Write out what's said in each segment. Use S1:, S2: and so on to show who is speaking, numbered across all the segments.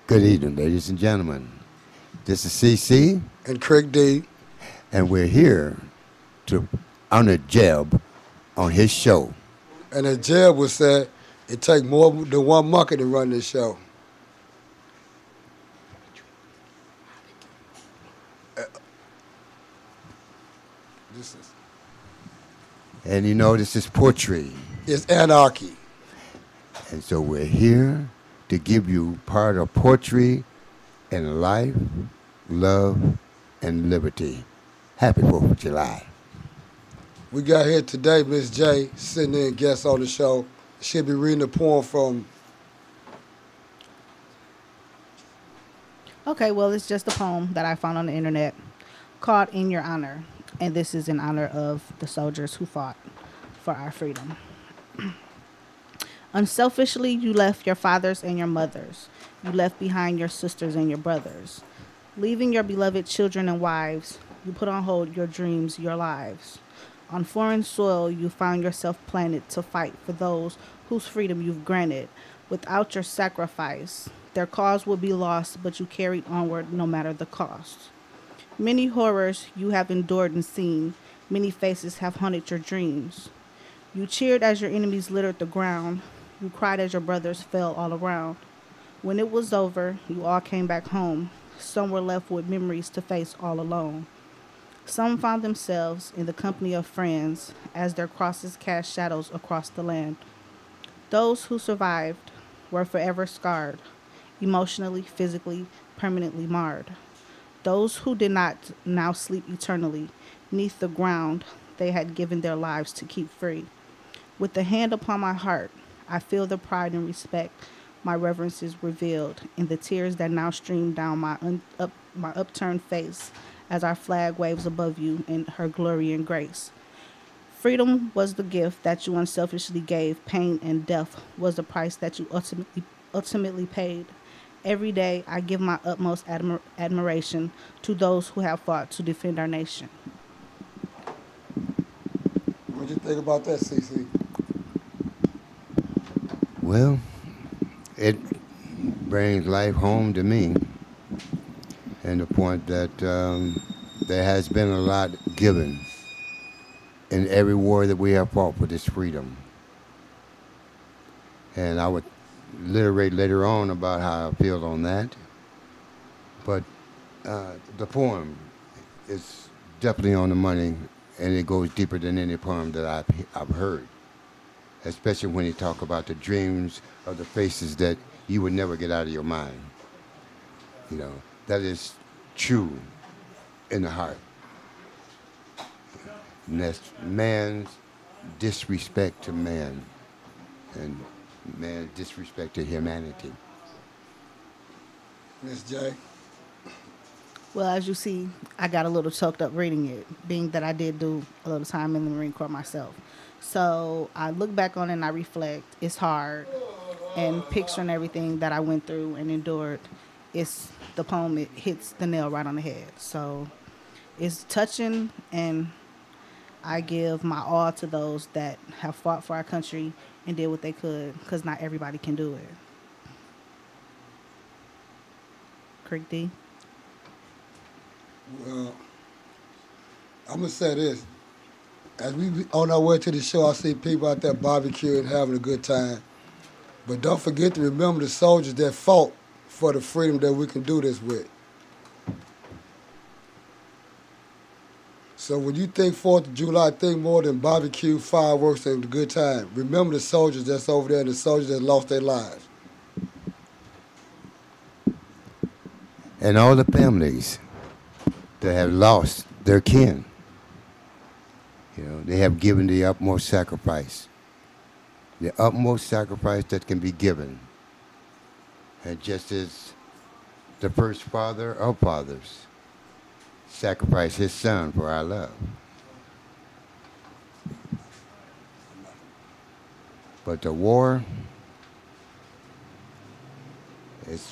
S1: Good evening, ladies and gentlemen. This is CC,
S2: And Craig D.
S1: and we're here to honor Jeb on his show.
S2: And as Jeb would say, it take more than one monkey to run this show. This is
S1: And you know, this is poetry.
S2: it's anarchy.
S1: And so we're here to give you part of poetry in life, love, and liberty. Happy 4th of July.
S2: We got here today, Miss J, sitting in guest on the show. She'll be reading a poem from
S3: Okay, well, it's just a poem that I found on the internet called In Your Honor. And this is in honor of the soldiers who fought for our freedom. Unselfishly, you left your fathers and your mothers. You left behind your sisters and your brothers. Leaving your beloved children and wives, you put on hold your dreams, your lives. On foreign soil, you found yourself planted to fight for those whose freedom you've granted. Without your sacrifice, their cause would be lost, but you carried onward no matter the cost. Many horrors you have endured and seen. Many faces have haunted your dreams. You cheered as your enemies littered the ground. You cried as your brothers fell all around. When it was over, you all came back home. Some were left with memories to face all alone. Some found themselves in the company of friends as their crosses cast shadows across the land. Those who survived were forever scarred, emotionally, physically, permanently marred. Those who did not now sleep eternally neath the ground they had given their lives to keep free. With the hand upon my heart, I feel the pride and respect my reverence is revealed in the tears that now stream down my upturned face as our flag waves above you in her glory and grace. Freedom was the gift that you unselfishly gave. Pain and death was the price that you ultimately paid. Every day, I give my utmost admiration to those who have fought to defend our nation.
S2: what you think about that, CC?
S1: Well, it brings life home to me, and the point that there has been a lot given in every war that we have fought for this freedom. And I would literate later on about how I feel on that. But the poem is definitely on the money, and it goes deeper than any poem that I've heard, especially when you talk about the dreams of the faces that you would never get out of your mind. You know, that is true in the heart. And that's man's disrespect to man and man's disrespect to humanity.
S2: Miss J.
S3: Well, as you see, I got a little choked up reading it, being that I did do a little time in the Marine Corps myself. So I look back on it and I reflect. It's hard. And picturing everything that I went through and endured, it's the poem, it hits the nail right on the head. So it's touching, and I give my all to those that have fought for our country and did what they could, because not everybody can do it. Creek D.
S2: Well, I'm gonna say this. As we be on our way to the show, I see people out there barbecuing, having a good time. But don't forget to remember the soldiers that fought for the freedom that we can do this with. So when you think 4th of July, think more than barbecue, fireworks, and a good time. Remember the soldiers that's over there and the soldiers that lost their lives.
S1: And all the families that have lost their kin, you know, they have given the utmost sacrifice that can be given. And just as the first father of fathers sacrificed his son for our love. But the war is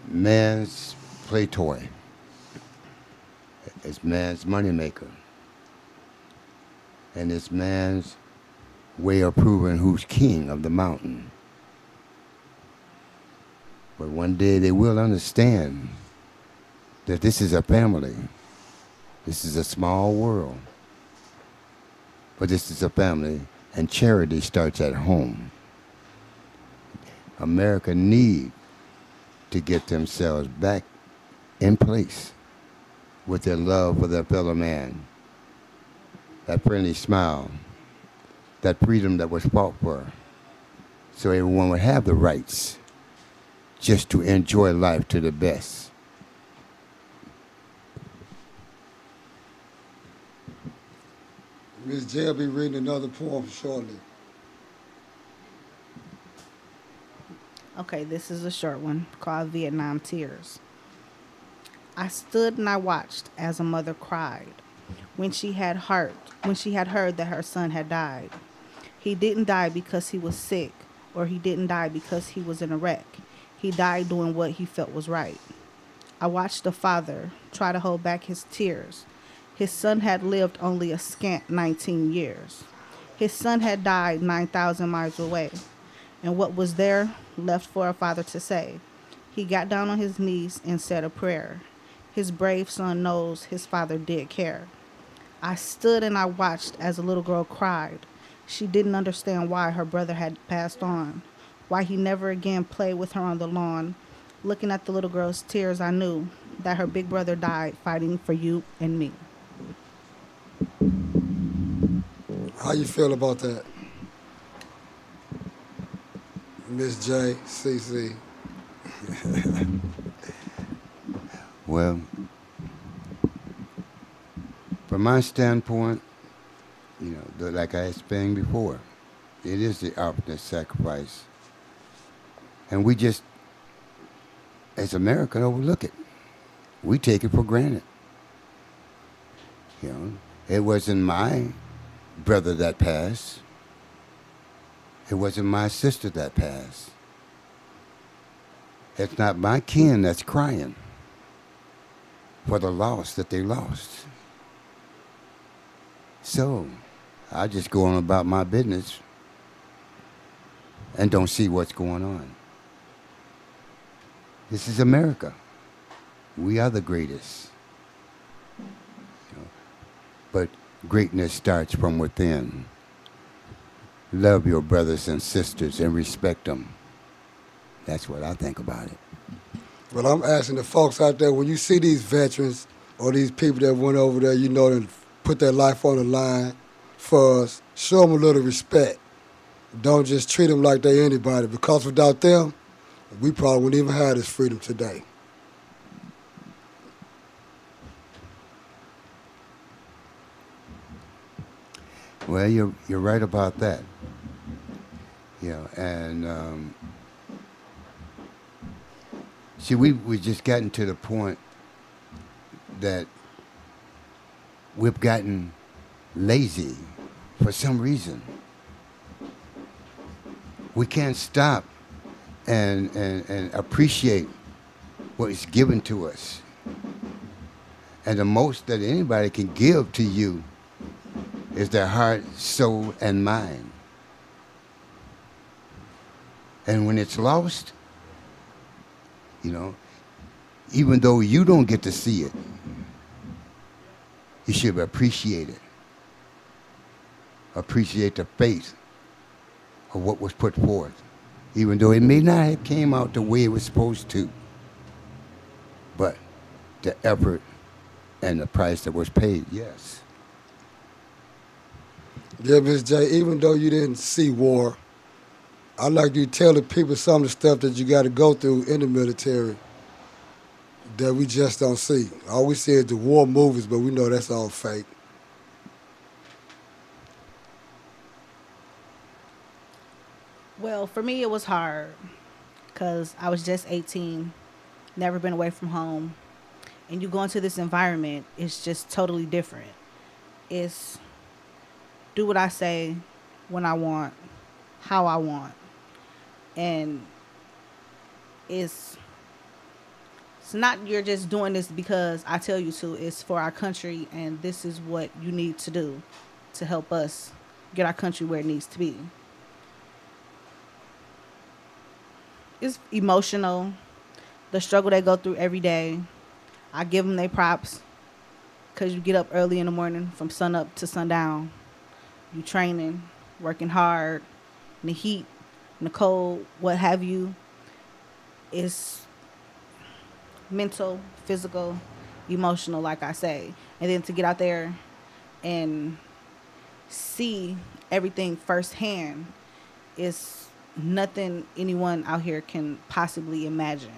S1: man's play toy. It's man's moneymaker. And it's man's way of proving who's king of the mountain. But one day they will understand that this is a family. This is a small world. But this is a family, and charity starts at home. America need to get themselves back in place with their love for their fellow man, that friendly smile, that freedom that was fought for, so everyone would have the rights just to enjoy life to the best.
S2: Miss J will be reading another poem shortly.
S3: Okay, this is a short one called Vietnam Tears. I stood and I watched as a mother cried when she had heard that her son had died. He didn't die because he was sick or he didn't die because he was in a wreck. He died doing what he felt was right. I watched the father try to hold back his tears. His son had lived only a scant 19 years. His son had died 9,000 miles away. And what was there left for a father to say? He got down on his knees and said a prayer. His brave son knows his father did care. I stood and I watched as a little girl cried. She didn't understand why her brother had passed on, why he never again played with her on the lawn. Looking at the little girl's tears, I knew that her big brother died fighting for you and me.
S2: How you feel about that, Miss J, CC?
S1: Well, from my standpoint, like I explained before, it is the ultimate sacrifice. And we just, as Americans, overlook it. We take it for granted. It wasn't my brother that passed. It wasn't my sister that passed. It's not my kin that's crying for the loss that they lost. So I just go on about my business and don't see what's going on. This is America. We are the greatest. But greatness starts from within. Love your brothers and sisters and respect them. That's what I think about it.
S2: Well, I'm asking the folks out there, when you see these veterans or these people that went over there, and put their life on the line for us, show them a little respect. Don't just treat them like they anybody, because without them, we probably wouldn't even have this freedom today.
S1: Well, you're right about that. And see, we just gotten to the point that we've gotten lazy for some reason. We can't stop and appreciate what is given to us. And the most that anybody can give to you is their heart, soul, and mind. And when it's lost, even though you don't get to see it, you should appreciate it. Appreciate the faith of what was put forth, even though it may not have came out the way it was supposed to. But the effort and the price that was paid, yes.
S2: Yeah, Miss J, even though you didn't see war, I'd like you to tell the people some of the stuff that you got to go through in the military that we just don't see. All we see is the war movies, but we know that's all fake.
S3: Well, for me, it was hard because I was just 18, never been away from home. And you go into this environment, it's just totally different. It's do what I say when I want, how I want. And it's not you're just doing this because I tell you to. It's for our country, and this is what you need to do to help us get our country where it needs to be. It's emotional. the struggle they go through every day. I give them their props because you get up early in the morning from sun up to sundown. You training, working hard, in the heat, in the cold, what have you. It's mental, physical, emotional, like I say. And then to get out there and see everything firsthand is nothing anyone out here can possibly imagine.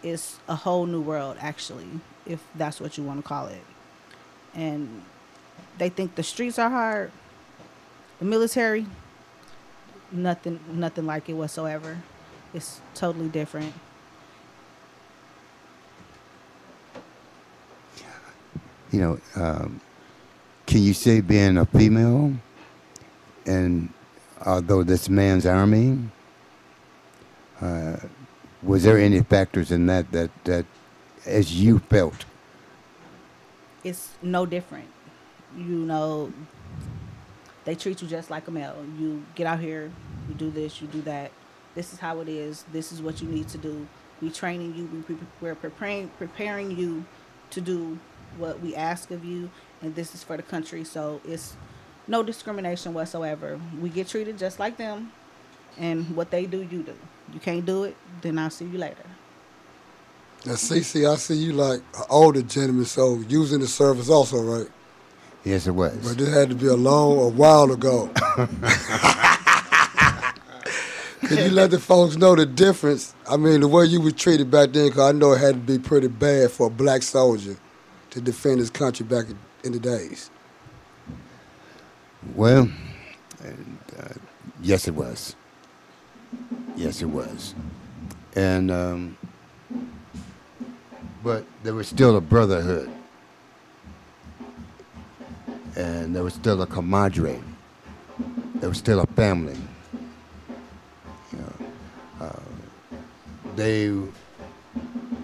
S3: It's a whole new world, actually, if that's what you want to call it. And they think the streets are hard. The military, nothing like it whatsoever. It's totally different.
S1: You know, can you say being a female, and although this man's army, was there any factors in that as you felt?
S3: It's no different. You know, they treat you just like a male. You get out here, you do this, you do that. This is how it is. This is what you need to do. We training you. We're preparing you to do what we ask of you, and this is for the country. So it's no discrimination whatsoever. We get treated just like them, and what they do, you do. You can't do it, then I'll see you later.
S2: Now, Cece, I see you like an older gentleman, so using the service also, right?
S1: Yes, it was.
S2: But it had to be a while ago. Can you let the folks know the difference? I mean, the way you were treated back then, because I know it had to be pretty bad for a black soldier to defend his country back in the days.
S1: Well, yes, it was. Yes, it was. And, but there was still a brotherhood. And there was still a camaraderie. There was still a family. You know, they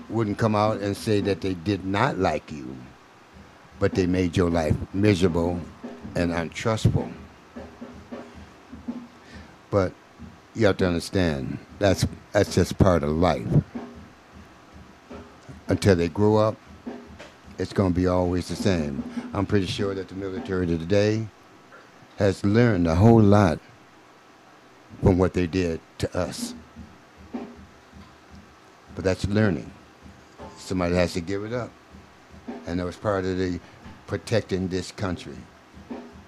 S1: wouldn't come out and say that they did not like you, but they made your life miserable and untrustful. But you have to understand, that's just part of life. Until they grow up, it's going to be always the same. I'm pretty sure that the military today has learned a whole lot from what they did to us. But that's learning. Somebody has to give it up. And that was part of the protecting this country.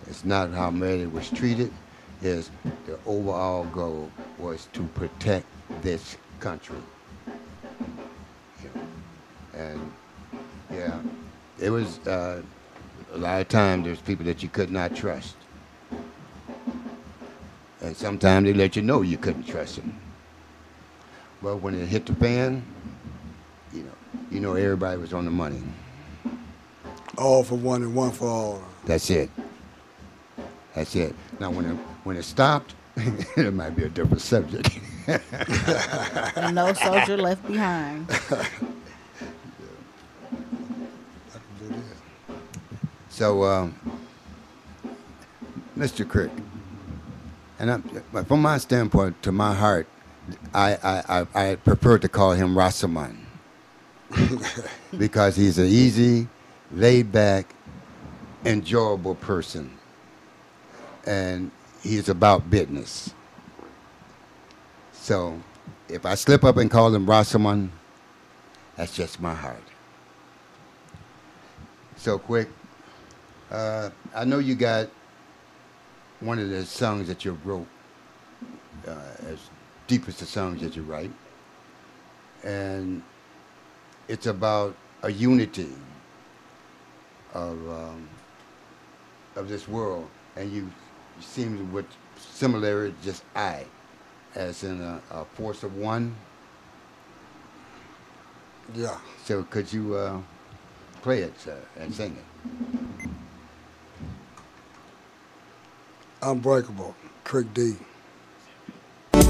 S1: It's not how Mary was treated. It's the overall goal was to protect this country. And yeah, it was a lot of times there's people that you could not trust. And sometimes they let you know you couldn't trust them. But when it hit the fan, you know everybody was on the money.
S2: All for one and one for all.
S1: That's it. That's it. Now when it stopped, it might be a different subject.
S3: And no soldier left behind.
S1: So, Mr. Crick, and from my standpoint, to my heart, I prefer to call him Rasaman because he's an easy, laid-back, enjoyable person, and he's about business. So, if I slip up and call him Rasaman, that's just my heart. So, quick. I know you got one of the songs that you wrote, as deep as the songs that you write, and it's about a unity of this world, and you seem with similarity, just I, as in a force of one.
S2: Yeah.
S1: So could you play it and sing it?
S2: Unbreakable, Crick D.
S4: I've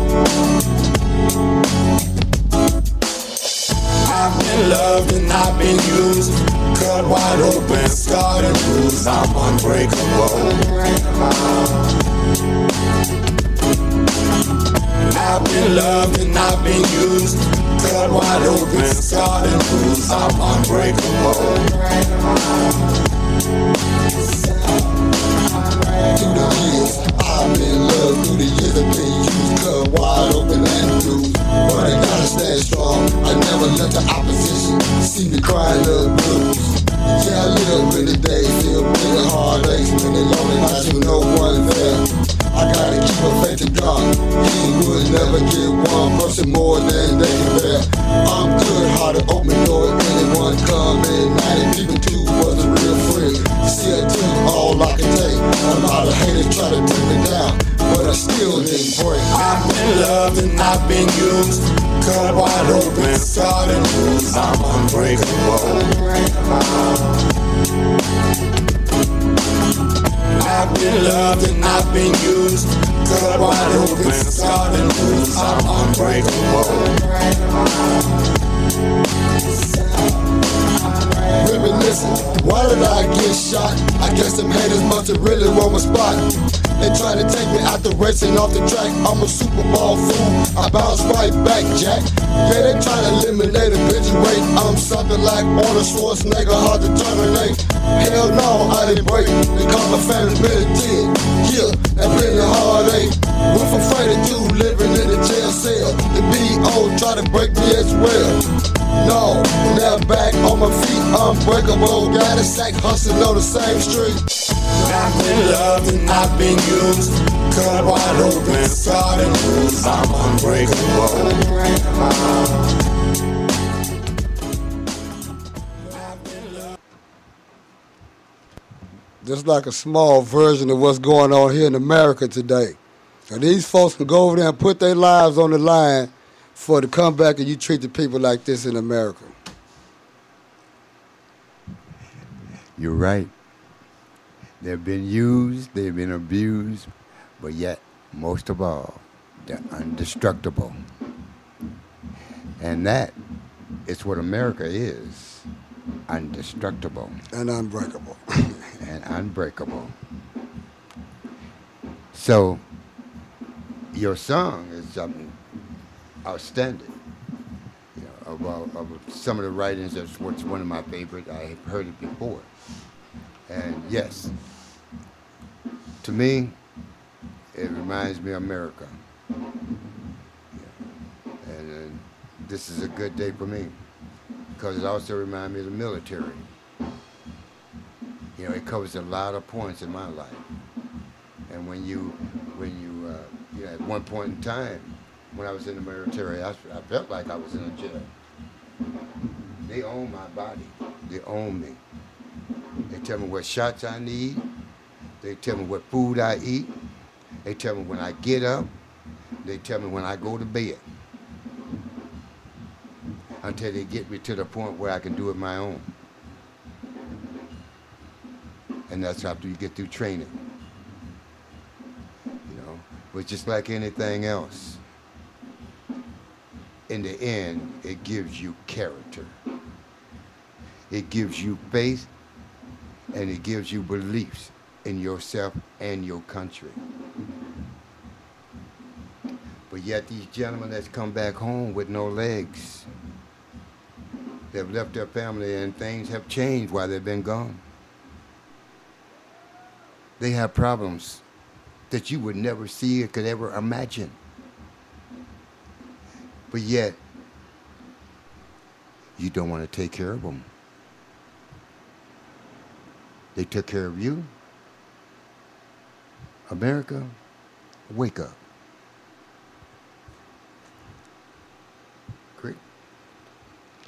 S4: been loved and I've been used, cut wide open, scarred and bruised. I'm unbreakable. I've been loved and I've been used. Cut wide open, scarred and bruised. I'm unbreakable. Through the years, I've been loved. Through the years, I've been used. Cut wide open and bruised. But I gotta stand strong. I never let the opposition see me crying little blues. Yeah, I live in the days, feel many heartaches, many lonely nights with no one there. I gotta keep a faith in God. He would never give one person more than they can bear. I'm good, hearted, open door, anyone come in. 90 people too was a real friend. See, I took all I could take. A lot of haters try to take me down, but I still didn't break. I've been loved and I've been used. Cut wide open, scarred and bruised. I'm unbreakable. I've been loved and I've been used. Cut wide open, scarred and bruised. I'm unbreakable. Reminiscing, why did I get shot? I guess them haters must have really won my spot. They try to take me out the race and off the track. I'm a Super Bowl fool, I bounce right back, Jack. Yeah, they try to eliminate a bitch weight. I'm something like Arnold Schwarzenegger, hard to terminate. Hell no, I didn't break. They call my family militant. Yeah, that been a heartache. Went from fighting to living in a jail cell. The B.O. try to break me as well. No, now back on my feet, unbreakable. Got a sack hustling on the same street. I've been loved and I've been used. Cut wide open, scarred and bruised. I'm unbreakable.
S2: Just like a small version of what's going on here in America today. And these folks can go over there and put their lives on the line for to come back and you treat the people like this in America.
S1: You're right. They've been used, they've been abused, but yet, most of all, they're indestructible. And that is what America is, indestructible
S2: And unbreakable.
S1: and unbreakable. So, your song is something outstanding. You know, of some of the writings, that's what's one of my favorite. I have heard it before. And yes, to me, it reminds me of America. And this is a good day for me because it also reminds me of the military. You know, it covers a lot of points in my life. And when you know, at one point in time, when I was in the military, I felt like I was in a jail. They own my body. They own me. They tell me what shots I need. They tell me what food I eat. They tell me when I get up. They tell me when I go to bed. Until they get me to the point where I can do it my own. And that's after you get through training. You know, but just like anything else, in the end, it gives you character. It gives you faith, and it gives you beliefs in yourself and your country. But yet these gentlemen that's come back home with no legs, they've left their family and things have changed while they've been gone. They have problems that you would never see or could ever imagine. But yet, you don't want to take care of them. They took care of you. America, wake up. Great.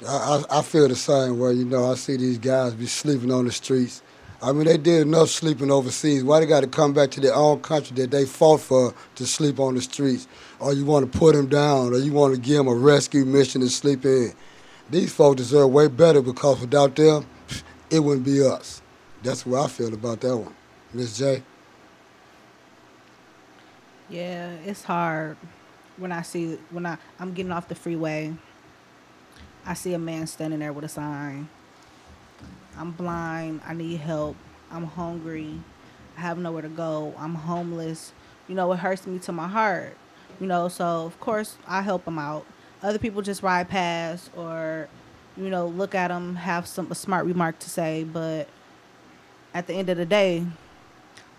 S2: I feel the same way. You know, I see these guys be sleeping on the streets. I mean, they did enough sleeping overseas. Why they got to come back to their own country that they fought for to sleep on the streets? Or you want to put them down, or you want to give them a rescue mission to sleep in. These folks deserve way better because without them, it wouldn't be us. That's what I feel about that one. Miss J?
S3: Yeah, it's hard when I'm getting off the freeway. I see a man standing there with a sign. I'm blind. I need help. I'm hungry. I have nowhere to go. I'm homeless. You know, it hurts me to my heart So of course I help them out. Other people just ride past or, look at them, have a smart remark to say. But at the end of the day,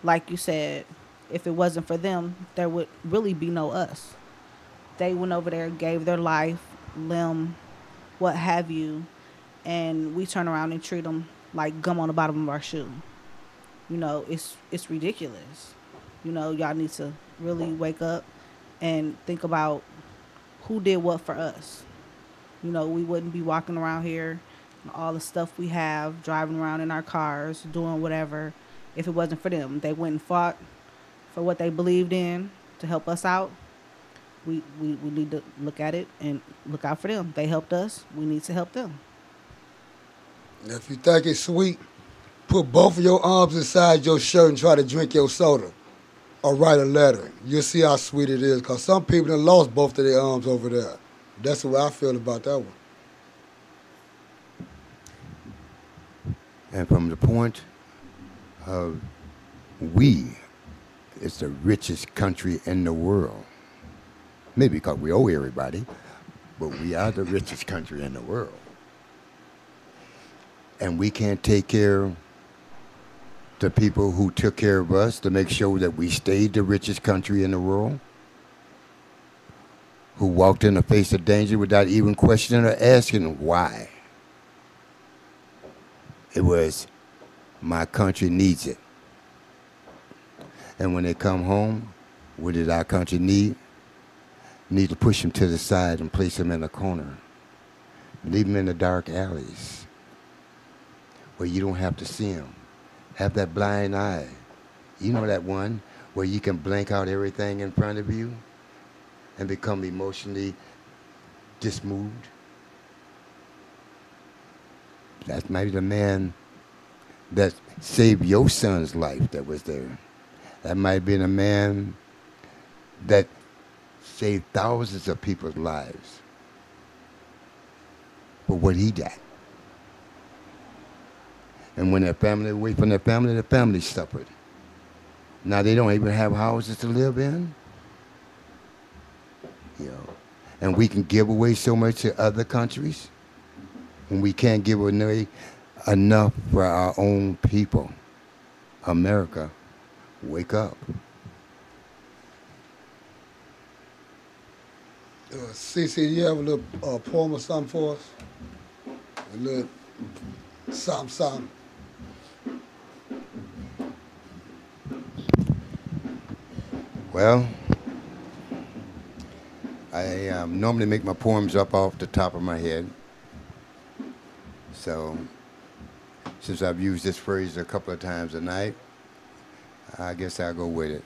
S3: like you said, if it wasn't for them, there would really be no us. They went over there, gave their life, limb, what have you, and we turn around and treat them like gum on the bottom of our shoe. It's ridiculous. Y'all need to really wake up and think about who did what for us. We wouldn't be walking around here, all the stuff we have, driving around in our cars, doing whatever, if it wasn't for them. They went and fought for what they believed in to help us out. We need to look at it and look out for them. They helped us. We need to help them.
S2: And if you think it's sweet, put both of your arms inside your shirt and try to drink your soda or write a letter. You'll see how sweet it is. Because some people have lost both of their arms over there. That's the way I feel about that one.
S1: And from the point of we is the richest country in the world. Maybe because we owe everybody, but we are the richest country in the world. And we can't take care of the people who took care of us to make sure that we stayed the richest country in the world, who walked in the face of danger without even questioning or asking why. It was, my country needs it. And when they come home, what did our country need? Need to push them to the side and place them in a corner. Leave them in the dark alleys where you don't have to see them. Have that blind eye. You know that one where you can blank out everything in front of you and become emotionally dismoved? That might be the man that saved your son's life that was there. That might be the man that saved thousands of people's lives. But what he got? And when their family away from their family, the family suffered. Now they don't even have houses to live in. And we can give away so much to other countries, and we can't give away enough for our own people. America, wake up.
S2: CC, you have a little poem or something for us? A little something.
S1: Well, I normally make my poems up off the top of my head. So, since I've used this phrase a couple of times tonight, I guess I'll go with it.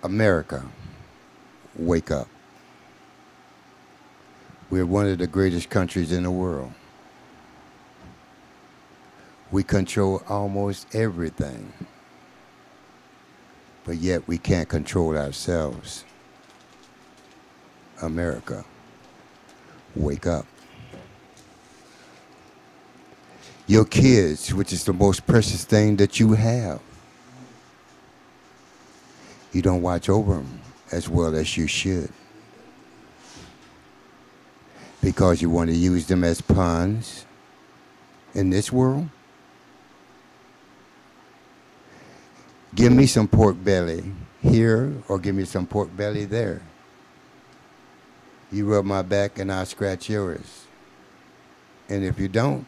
S1: America, wake up. We're one of the greatest countries in the world. We control almost everything, but yet we can't control ourselves. America, wake up. Your kids, which is the most precious thing that you have, you don't watch over them as well as you should, because you want to use them as pawns in this world. Give me some pork belly here or give me some pork belly there. You rub my back and I'll scratch yours. And if you don't,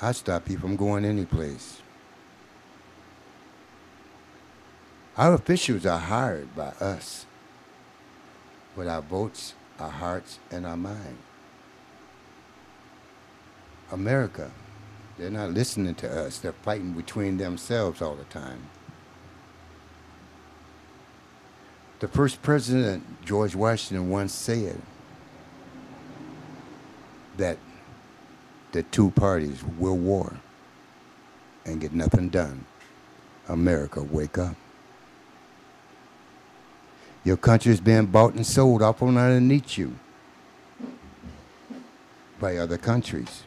S1: I'll stop you from going any place. Our officials are hired by us, with our votes, our hearts, and our mind. America, they're not listening to us. They're fighting between themselves all the time. The first president, George Washington, once said that the two parties will war and get nothing done. America, wake up. Your country is being bought and sold off from underneath you by other countries,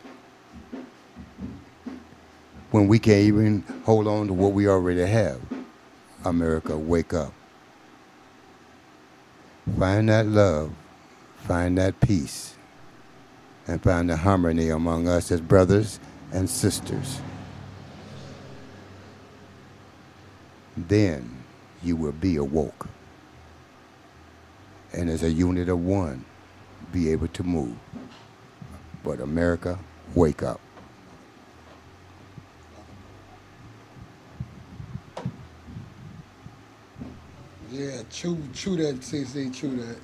S1: when we can't even hold on to what we already have. America, wake up. find that love, find that peace, and find the harmony among us as brothers and sisters. Then you will be awoke. And as a unit of one, be able to move. But America, wake up.
S2: Yeah, chew that, CC, chew that.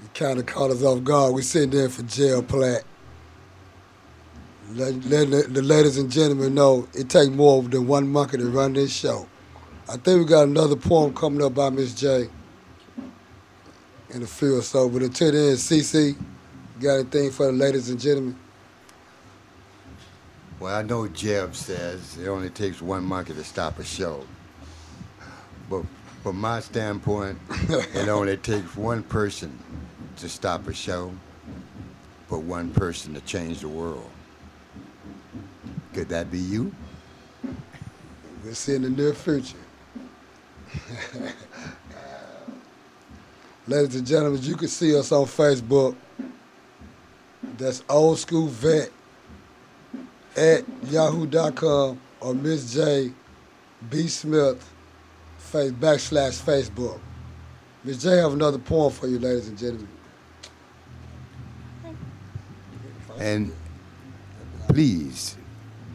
S2: You kind of caught us off guard. We sitting there for jail plat. Let the ladies and gentlemen know it takes more than one monkey to run this show. I think we got another poem coming up by Miss J in a few or so. But until then, CC, you got anything for the ladies and gentlemen?
S1: Well, I know Jeb says it only takes one monkey to stop a show. But from my standpoint, it only takes one person to stop a show, but one person to change the world. Could that be you?
S2: We'll see in the near future. Ladies and gentlemen, you can see us on Facebook. That's Old School Vet at yahoo.com or Miss J B Smith /Facebook. Miss J have another poem for you, ladies and gentlemen.
S1: And please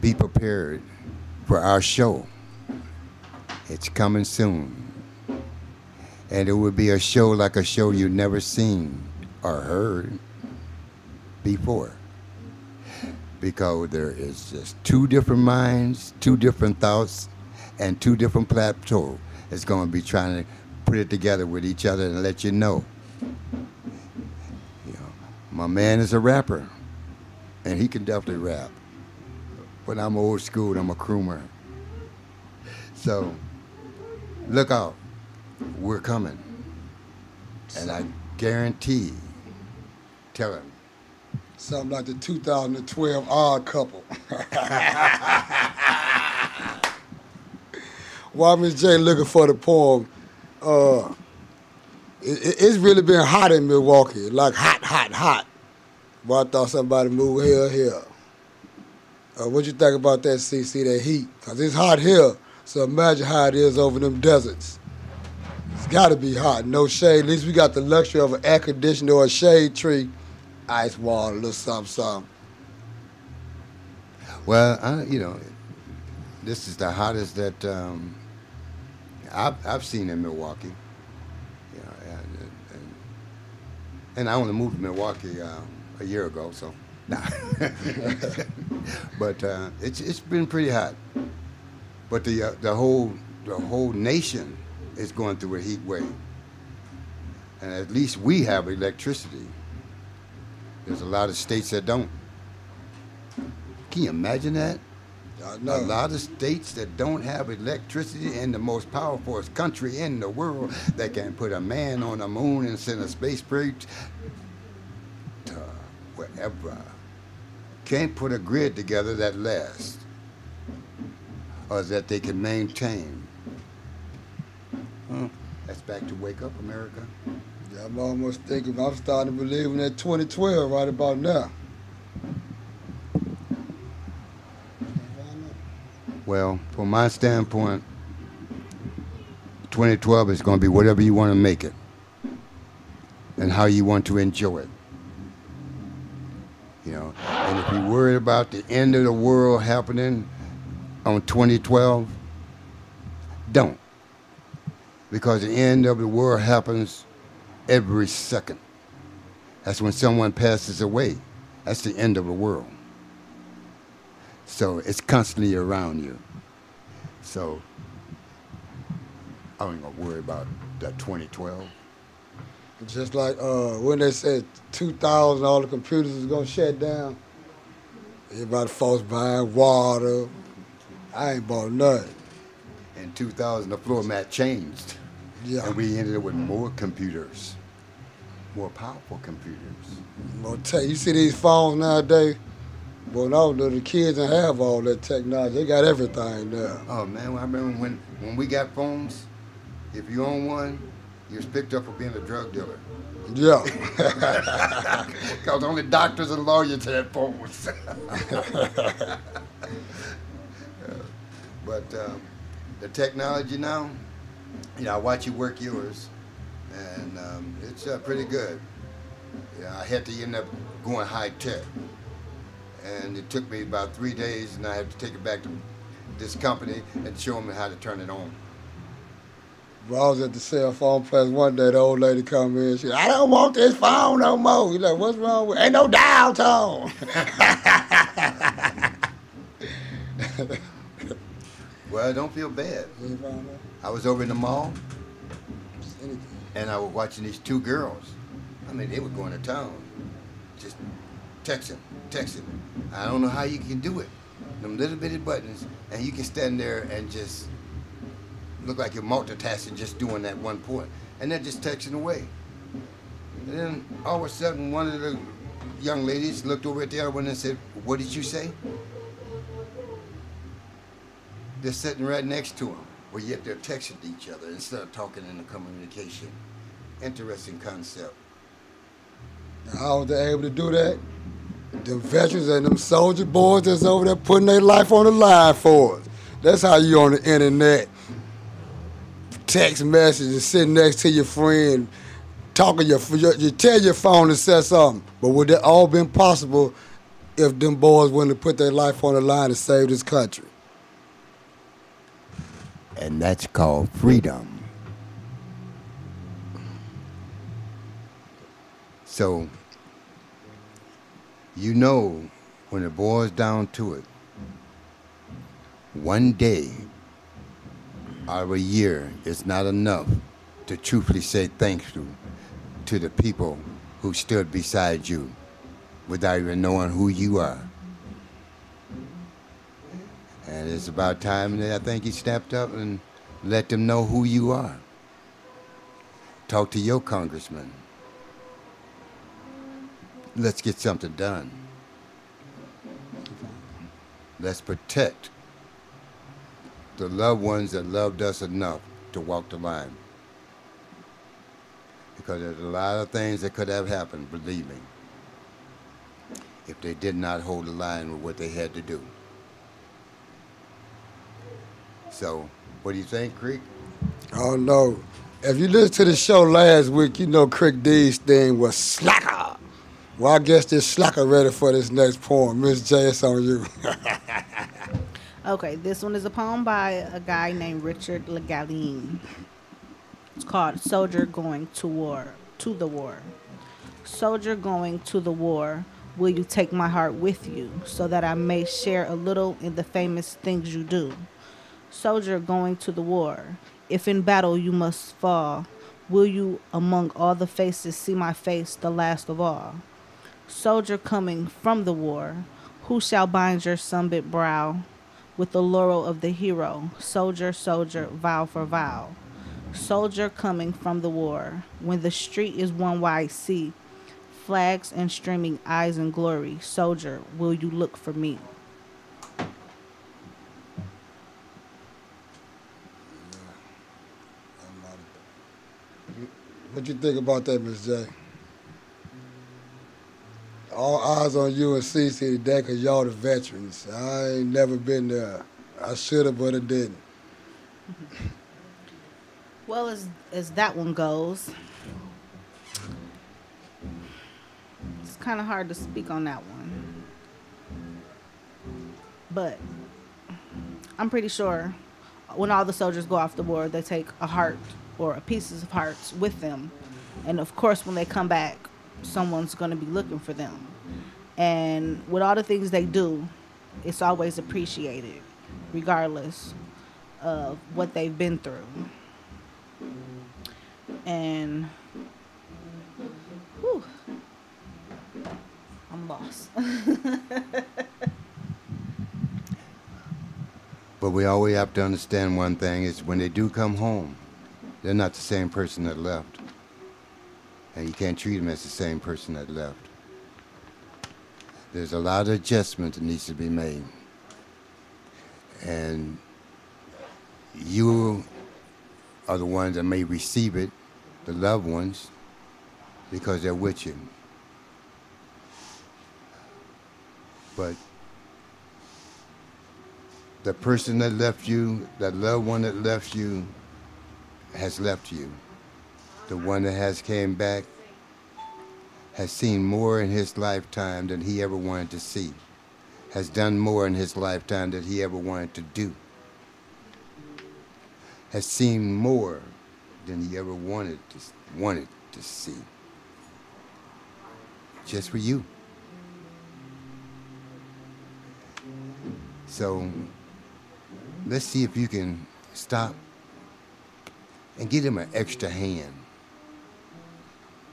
S1: be prepared for our show. It's coming soon. And it will be a show like a show you've never seen or heard before. Because there is just two different minds, two different thoughts, and two different plateaus. It's going to be trying to put it together with each other and let you know. You know, my man is a rapper, and he can definitely rap. But I'm old school, I'm a crooner. So, look out. We're coming. And I guarantee, tell him.
S2: Something like the 2012 Odd Couple. While Miss J looking for the poem, it's really been hot in Milwaukee, like hot. But I thought somebody moved here. What you think about that, CC, that heat? Because it's hot here, so imagine how it is over them deserts. It's got to be hot, no shade. At least we got the luxury of an air conditioner or a shade tree, ice water, a little something.
S1: Well, this is the hottest that I've seen in Milwaukee. You know, and I only moved to Milwaukee a year ago, so nah. But it's been pretty hot. But the whole nation is going through a heat wave, and at least we have electricity. There's a lot of states that don't. Can you imagine that?
S2: I know.
S1: A lot of states that don't have electricity in the most powerful country in the world that can put a man on the moon and send a space freight to wherever. Can't put a grid together that lasts or that they can maintain. That's back to wake up, America.
S2: Yeah, I'm almost thinking, I'm starting to believe in that 2012 right about now.
S1: Well, from my standpoint, 2012 is going to be whatever you want to make it and how you want to enjoy it. You know, and if you're worried about the end of the world happening on 2012, don't. Because the end of the world happens every second. That's when someone passes away. That's the end of the world. So it's constantly around you. So I ain't gonna worry about that 2012.
S2: Just like when they said 2000, all the computers was gonna shut down. Everybody folks buying water. I ain't bought nothing.
S1: In 2000, the floor mat changed.
S2: Yeah.
S1: And we ended up with more computers, more powerful computers.
S2: I'm gonna tell you, see these phones nowadays? Well, no, the kids don't have all that technology. They got everything now.
S1: Oh man, I remember when we got phones. If you own one, you're picked up for being a drug dealer.
S2: Yeah.
S1: Because only doctors and lawyers had phones. But the technology now, I watch you work yours, and it's pretty good. I had to end up going high tech, and it took me about 3 days, and I had to take it back to this company and show them how to turn it on.
S2: Well, I was at the cell phone place one day. The old lady come in. She, I don't want this phone no more. He's like, what's wrong with? Ain't no dial tone.
S1: Well, don't feel bad. I was over in the mall,
S2: Anything.
S1: and I was watching these two girls. I mean, they were going to town, just texting. I don't know how you can do it. Them little bitty buttons, and you can stand there and just look like you're multitasking, just doing that one point, and they're just texting away. And then all of a sudden, one of the young ladies looked over at the other one and said, "What did you say?" They're sitting right next to them, but yet they're texting each other instead of talking in the communication. Interesting concept.
S2: How was they able to do that? Them veterans and them soldier boys that's over there putting their life on the line for us. That's how you on the internet. Text messages, sitting next to your friend, talking you tell your phone to say something. But would that all been possible if them boys wouldn't have put their life on the line to save this country?
S1: And that's called freedom. So, when it boils down to it, one day out of a year is not enough to truthfully say thank you to the people who stood beside you without even knowing who you are. And it's about time that I think you stepped up and let them know who you are. Talk to your congressman. Let's get something done. Let's protect the loved ones that loved us enough to walk the line. Because there's a lot of things that could have happened, believe me, if they did not hold the line with what they had to do. So, what do you think, Creek?
S2: Oh no. If you listened to the show last week, you know Crick D's thing was slacker. Well, I guess this slacker ready for this next poem. Miss J, it's on you.
S3: Okay, this one is a poem by a guy named Richard Legaline. It's called Soldier Going to War, to the War. Soldier going to the war, will you take my heart with you, so that I may share a little in the famous things you do? Soldier going to the war, if in battle you must fall, will you among all the faces see my face, the last of all? Soldier coming from the war, who shall bind your sunbit brow with the laurel of the hero? Soldier, soldier, vow for vow. Soldier coming from the war, when the street is one wide sea, flags and streaming eyes in glory, soldier, will you look for me?
S2: What you think about that, Miss J? All eyes on you and CC today because y'all the veterans. I ain't never been there. I should have, but I didn't.
S3: Well, as that one goes, it's kind of hard to speak on that one. But I'm pretty sure when all the soldiers go off the board, they take a heart or a pieces of hearts with them. And of course, when they come back, someone's going to be looking for them. And with all the things they do, it's always appreciated, regardless of what they've been through. And whew, I'm lost.
S1: But we always have to understand one thing is when they do come home, they're not the same person that left. And you can't treat them as the same person that left. There's a lot of adjustment that needs to be made. And you are the ones that may receive it, the loved ones, because they're with you. But the person that left you, that loved one that left you, has left you. The one that has came back has seen more in his lifetime than he ever wanted to see, has done more in his lifetime than he ever wanted to do, has seen more than he ever wanted to see. Just for you. So let's see if you can stop and give them an extra hand.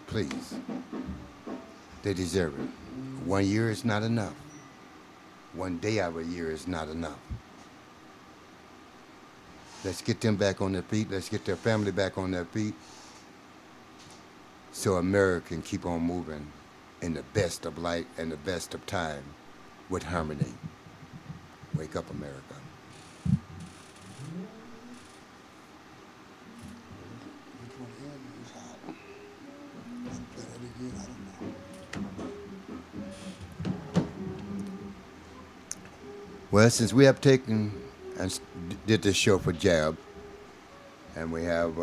S1: Please. They deserve it. 1 year is not enough. 1 day out of a year is not enough. Let's get them back on their feet. Let's get their family back on their feet so America can keep on moving in the best of light and the best of time with harmony. Wake up, America. Well, since we have taken and did this show for JAB, and we have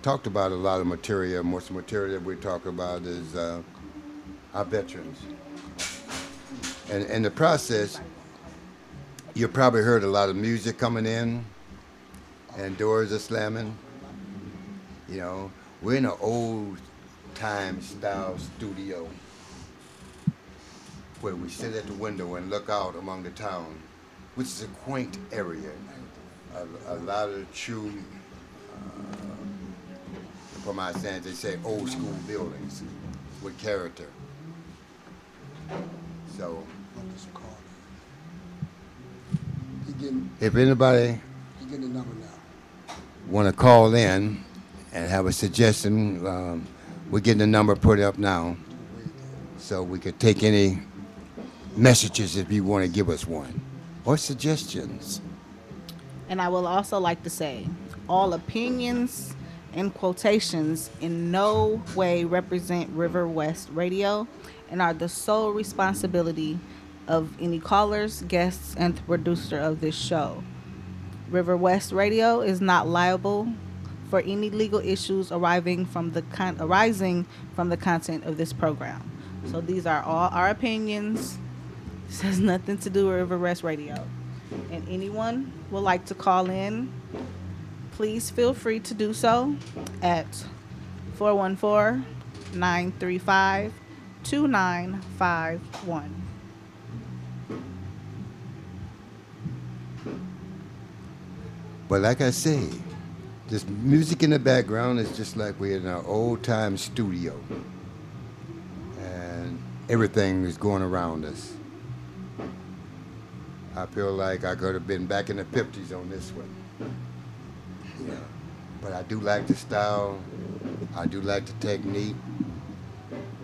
S1: talked about a lot of material, most material that we talk about is our veterans. And in the process, you probably heard a lot of music coming in, and doors are slamming. You know, we're in an old time style studio where we sit at the window and look out among the town, which is a quaint area. A lot of true, from my stands, they say old school buildings with character. So, if anybody want to call in and have a suggestion, we're getting the number put up now, so we could take any messages if you want to give us one, or suggestions.
S3: And I will also like to say, all opinions and quotations in no way represent River West Radio and are the sole responsibility of any callers, guests, and the producer of this show. River West Radio is not liable for any legal issues arising from the content of this program. So these are all our opinions. This has nothing to do with River West Radio. And anyone would like to call in, please feel free to do so at 414-935-2951.
S1: But like I say, this music in the background is just like we're in our old time studio. And everything is going around us. I feel like I could have been back in the 50s on this one. Yeah. But I do like the style. I do like the technique.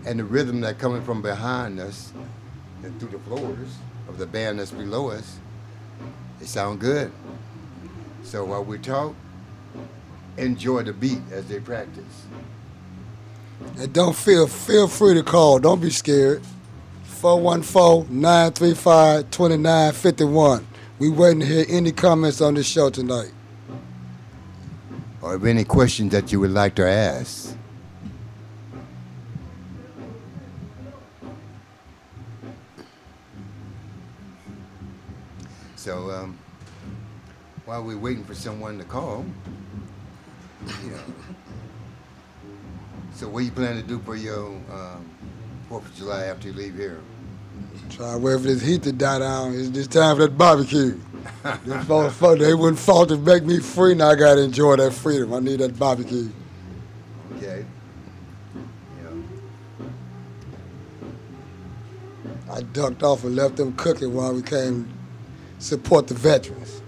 S1: And the rhythm that coming from behind us and through the floors of the band that's below us, it sound good. So while we talk, enjoy the beat as they practice.
S2: And don't feel free to call. Don't be scared. 414-935-2951. We waiting to hear any comments on this show tonight.
S1: Or if any questions that you would like to ask. So while we're waiting for someone to call, you know. So what you plan to do for your 4th of July after you leave here?
S2: Try to wait for this heat to die down. It's time for that barbecue. They wouldn't fault to make me free. Now I got to enjoy that freedom. I need that barbecue.
S1: Okay. Yeah.
S2: I ducked off and left them cooking while we came support the veterans.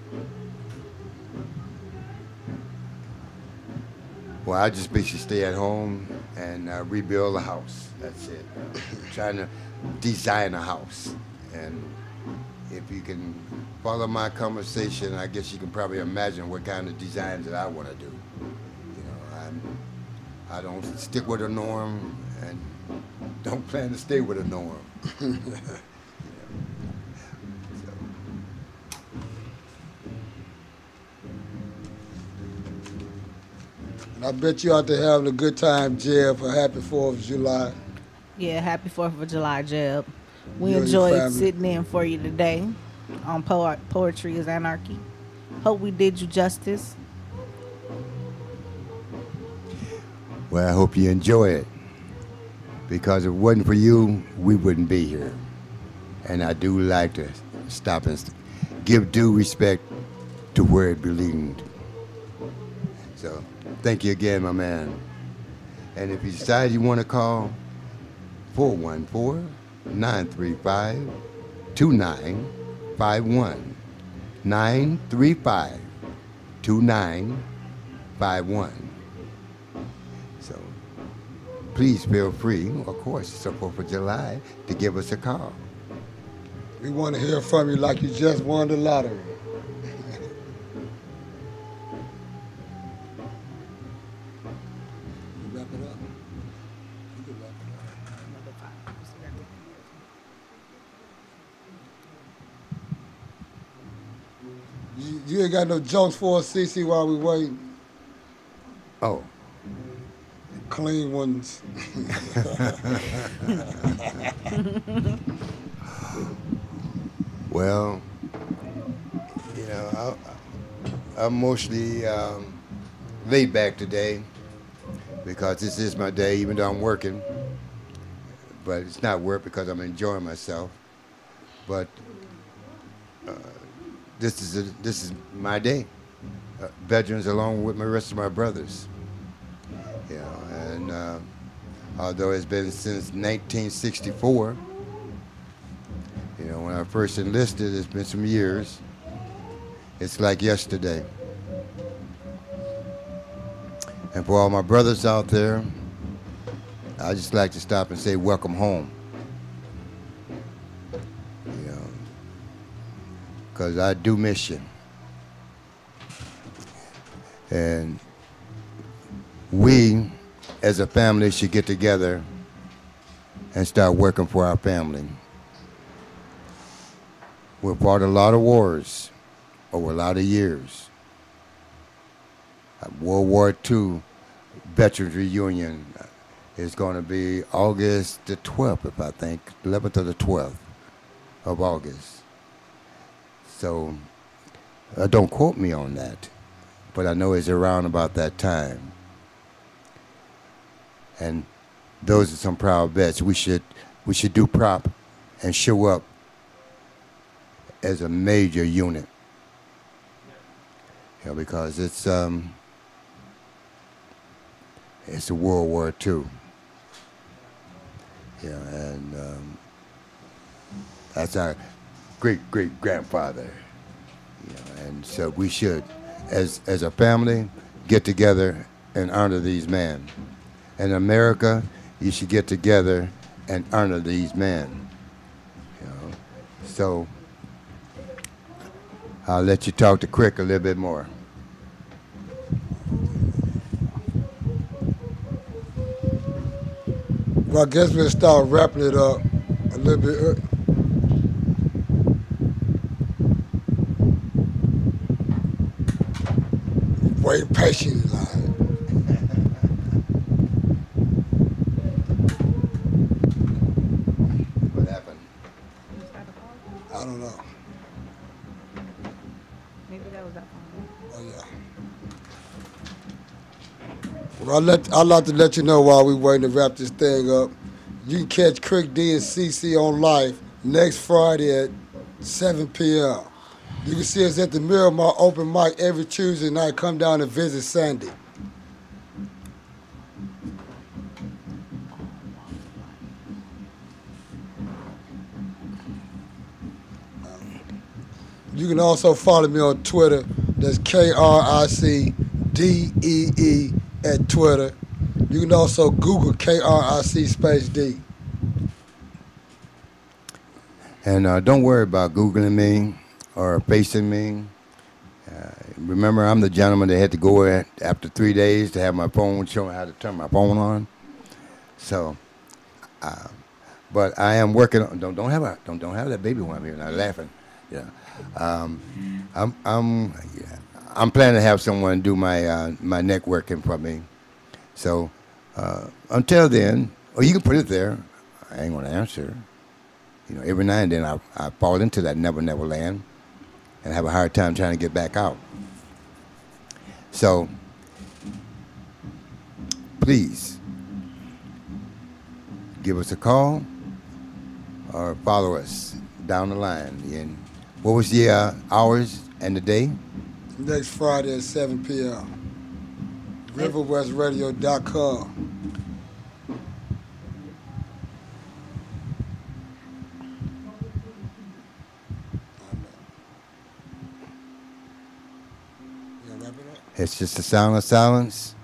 S1: Well, I just basically stay at home and rebuild the house. That's it. design a house. And if you can follow my conversation, I guess you can probably imagine what kind of designs that I want to do. I don't stick with a norm and don't plan to stay with a norm. So,
S2: And I bet you out there having a good time, Jeff. A happy 4th of July.
S3: Yeah, happy 4th of July, Jeb. We
S2: You and your
S3: enjoyed
S2: family.
S3: sitting in for you today on Poetry is Anarchy. Hope we did you justice.
S1: well, I hope you enjoy it because if it wasn't for you, we wouldn't be here. And I do like to stop and give due respect to where it belonged. So, thank you again, my man. And if you decide you want to call, 414-935-2951. 935-2951. So please feel free, of course, it's the 4th of July, to give us a call.
S2: We want to hear from you like you just won the lottery. You wrap it up. You can wrap it up. You ain't got no jokes for us, CC, while we waiting.
S1: Oh,
S2: Clean ones.
S1: well, I'm mostly laid back today because this is my day, even though I'm working. But it's not work because I'm enjoying myself. But this is my day. Veterans, along with the rest of my brothers. And although it's been since 1964, when I first enlisted, it's been some years. It's like yesterday. And for all my brothers out there, I just like to stop and say, welcome home. Because I do miss you. And we, as a family, should get together and start working for our family. We've fought a lot of wars over a lot of years. World War II Veterans Reunion is going to be August the 12th, if I think, 11th or the 12th of August. So don't quote me on that, but I know it's around about that time. And those are some proud vets. We should do prop and show up as a major unit. Because it's a World War II. And that's our great-great-grandfather. And so we should, as a family, get together and honor these men. In America, you should get together and honor these men. So I'll let you talk to Crick a little bit more.
S2: Well, I guess we'll start wrapping it up a little bit early. Wait patiently, like.
S1: What happened?
S2: I don't know.
S3: Maybe that was that phone.
S2: Oh yeah. Well, I'd like to let you know while we waiting to wrap this thing up. You can catch Crick D and CC on Life next Friday at 7 p.m. You can see us at the Miramar open mic every Tuesday night. Come down and visit Sandy. You can also follow me on Twitter. That's KRICDEE at Twitter. You can also Google KRIC space D.
S1: And don't worry about Googling me or facing me. Remember, I'm the gentleman that had to go after 3 days to have my phone show me how to turn my phone on. So, but I am working on. Don't have that baby one here. Not laughing. Yeah. Um, I'm planning to have someone do my networking for me. So until then, or you can put it there. I ain't gonna answer. Every now and then I fall into that never land and have a hard time trying to get back out. So please give us a call or follow us down the line. And what was the hours and the day?
S2: Next Friday at 7 p.m. riverwestradio.com.
S1: It's just a sound of silence,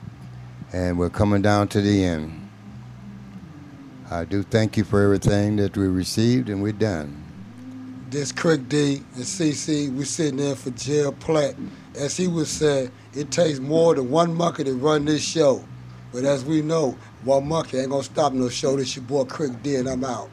S1: and we're coming down to the end. I do thank you for everything that we received, and we're done.
S2: This Crick D and CC, we sitting there for Jail Platt. As he would say, it takes more than one monkey to run this show. But as we know, one monkey ain't gonna stop no show. This your boy Crick D, and I'm out.